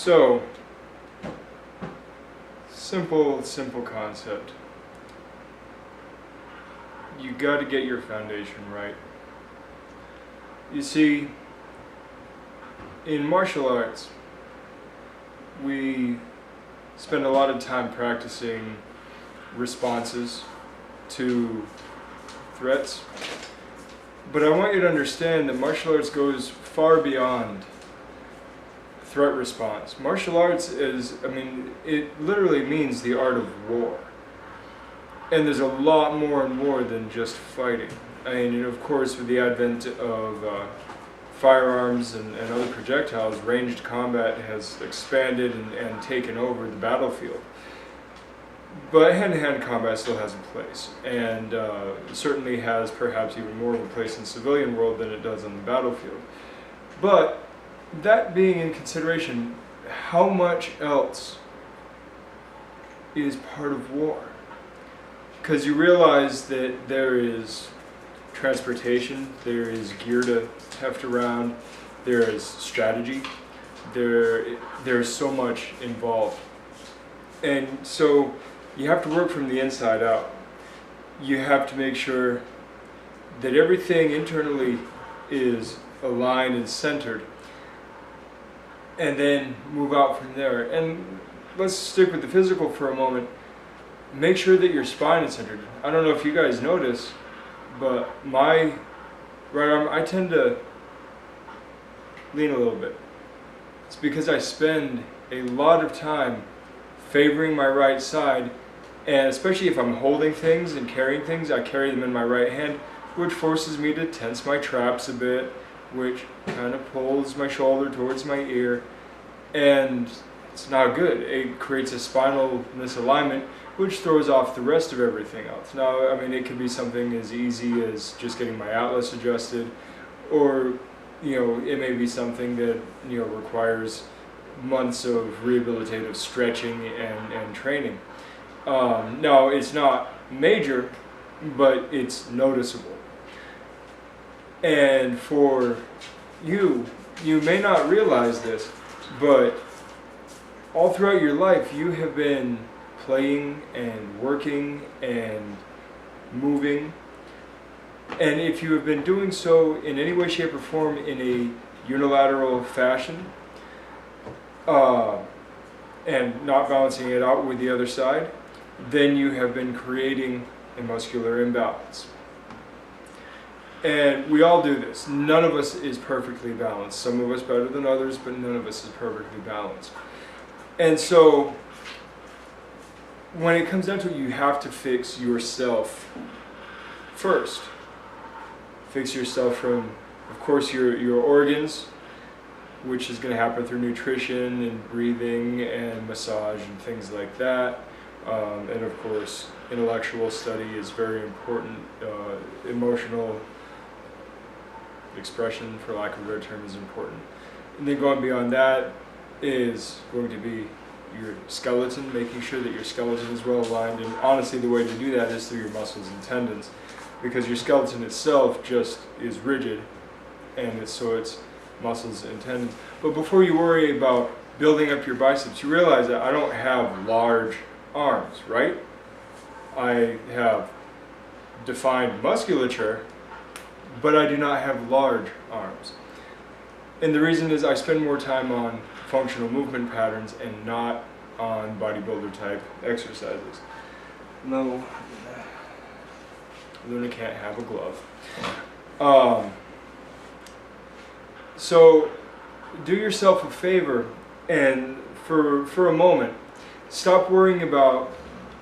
So, simple concept. You got to get your foundation right. You see, in martial arts, we spend a lot of time practicing responses to threats. But I want you to understand that martial arts goes far beyond threat response. Martial arts is, it literally means the art of war. And there's a lot more and more than just fighting. And of course, with the advent of firearms and other projectiles, ranged combat has expanded and taken over the battlefield. But hand-to-hand combat still has a place, and certainly has perhaps even more of a place in the civilian world than it does on the battlefield. But that being in consideration, how much else is part of war? Because you realize that there is transportation, there is gear to heft around, there is strategy, there's so much involved. And so you have to work from the inside out. You have to make sure that everything internally is aligned and centered, and then move out from there. And let's stick with the physical for a moment. Make sure that your spine is centered. I don't know if you guys notice, but my right arm, I tend to lean a little bit. It's because I spend a lot of time favoring my right side, and especially if I'm holding things and carrying things, I carry them in my right hand, which forces me to tense my traps a bit, which kind of pulls my shoulder towards my ear, and it's not good. It creates a spinal misalignment, which throws off the rest of everything else. Now, it could be something as easy as just getting my atlas adjusted, or it may be something that requires months of rehabilitative stretching and training. Now, it's not major, but it's noticeable. And for you may not realize this, but all throughout your life you have been playing and working and moving. And if you have been doing so in any way, shape, or form in a unilateral fashion, and not balancing it out with the other side, then you have been creating a muscular imbalance. And we all do this. None of us is perfectly balanced. Some of us better than others, but none of us is perfectly balanced. And so, when it comes down to it, you have to fix yourself first. Fix yourself from, of course, your organs, which is going to happen through nutrition and breathing and massage and things like that. And of course, intellectual study is very important. Emotional expression, for lack of a better term, is important. And then going beyond that is going to be your skeleton, making sure that your skeleton is well aligned. And honestly, the way to do that is through your muscles and tendons, because your skeleton itself just is rigid, and it's muscles and tendons. But before you worry about building up your biceps, you realize that I don't have large arms, right? I have defined musculature, but I do not have large arms. And the reason is I spend more time on functional movement patterns and not on bodybuilder type exercises. No, Luna can't have a glove. So do yourself a favor, and for a moment, stop worrying about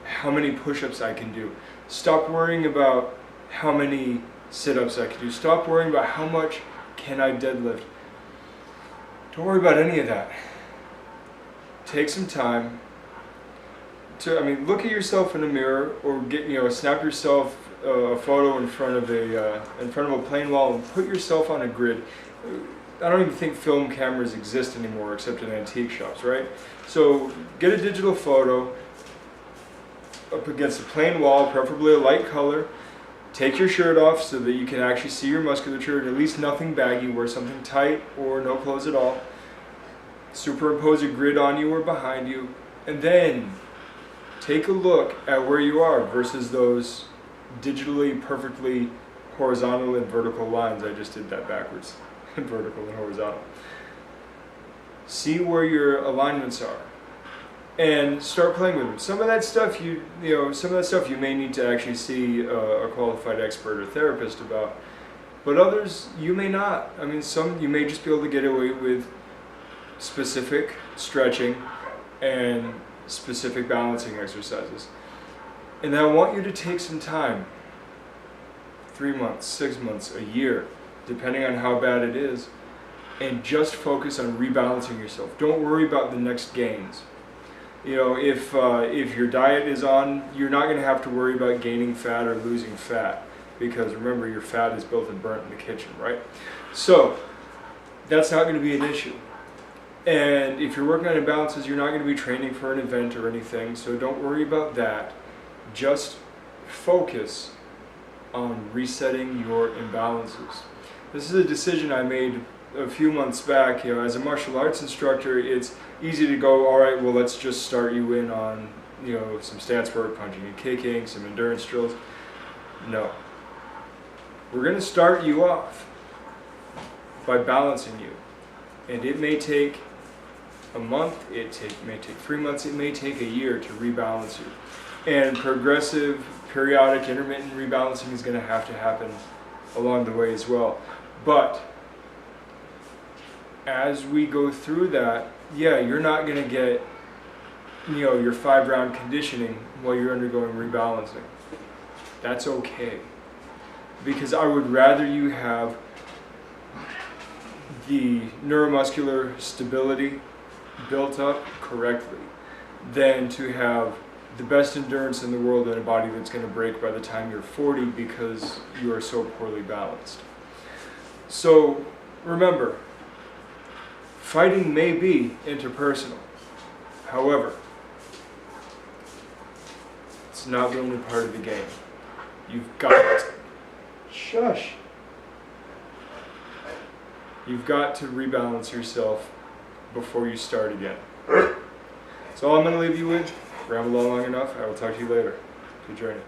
how many push-ups I can do. Stop worrying about how many sit-ups I can do. Stop worrying about how much can I deadlift. Don't worry about any of that. Take some time to, look at yourself in a mirror, or snap yourself a photo in front of a plain wall and put yourself on a grid. I don't even think film cameras exist anymore except in antique shops, right? So get a digital photo up against a plain wall, preferably a light color. Take your shirt off so that you can actually see your musculature, and at least nothing baggy. Wear something tight or no clothes at all. Superimpose a grid on you or behind you, and then take a look at where you are versus those digitally perfectly horizontal and vertical lines. I just did that backwards. Vertical and horizontal. See where your alignments are and start playing with them. Some of that stuff you may need to actually see a qualified expert or therapist about, but others you may not. I mean, some you may just be able to get away with specific stretching and specific balancing exercises. And I want you to take some time, 3 months, 6 months, a year, depending on how bad it is, and just focus on rebalancing yourself. Don't worry about the next gains. If your diet is on, you're not going to have to worry about gaining fat or losing fat, because remember, your fat is built and burnt in the kitchen, right? So that's not going to be an issue. And if you're working on imbalances, you're not going to be training for an event or anything, so don't worry about that. Just focus on resetting your imbalances. This is a decision I made a few months back. As a martial arts instructor, it's easy to go, all right, well, let's just start you in on, some stance work, punching and kicking, some endurance drills. No. We're going to start you off by balancing you. And it may take a month, it may take 3 months, it may take a year to rebalance you. And progressive, periodic, intermittent rebalancing is going to happen along the way as well. But as we go through that, you're not going to get your 5-round conditioning while you're undergoing rebalancing. That's okay. Because I would rather you have the neuromuscular stability built up correctly than to have the best endurance in the world in a body that's going to break by the time you're 40 because you are so poorly balanced. So remember, fighting may be interpersonal. However, it's not the only part of the game. You've got to rebalance yourself before you start again. That's all I'm going to leave you with. Rambled on long enough. I will talk to you later. Good journey.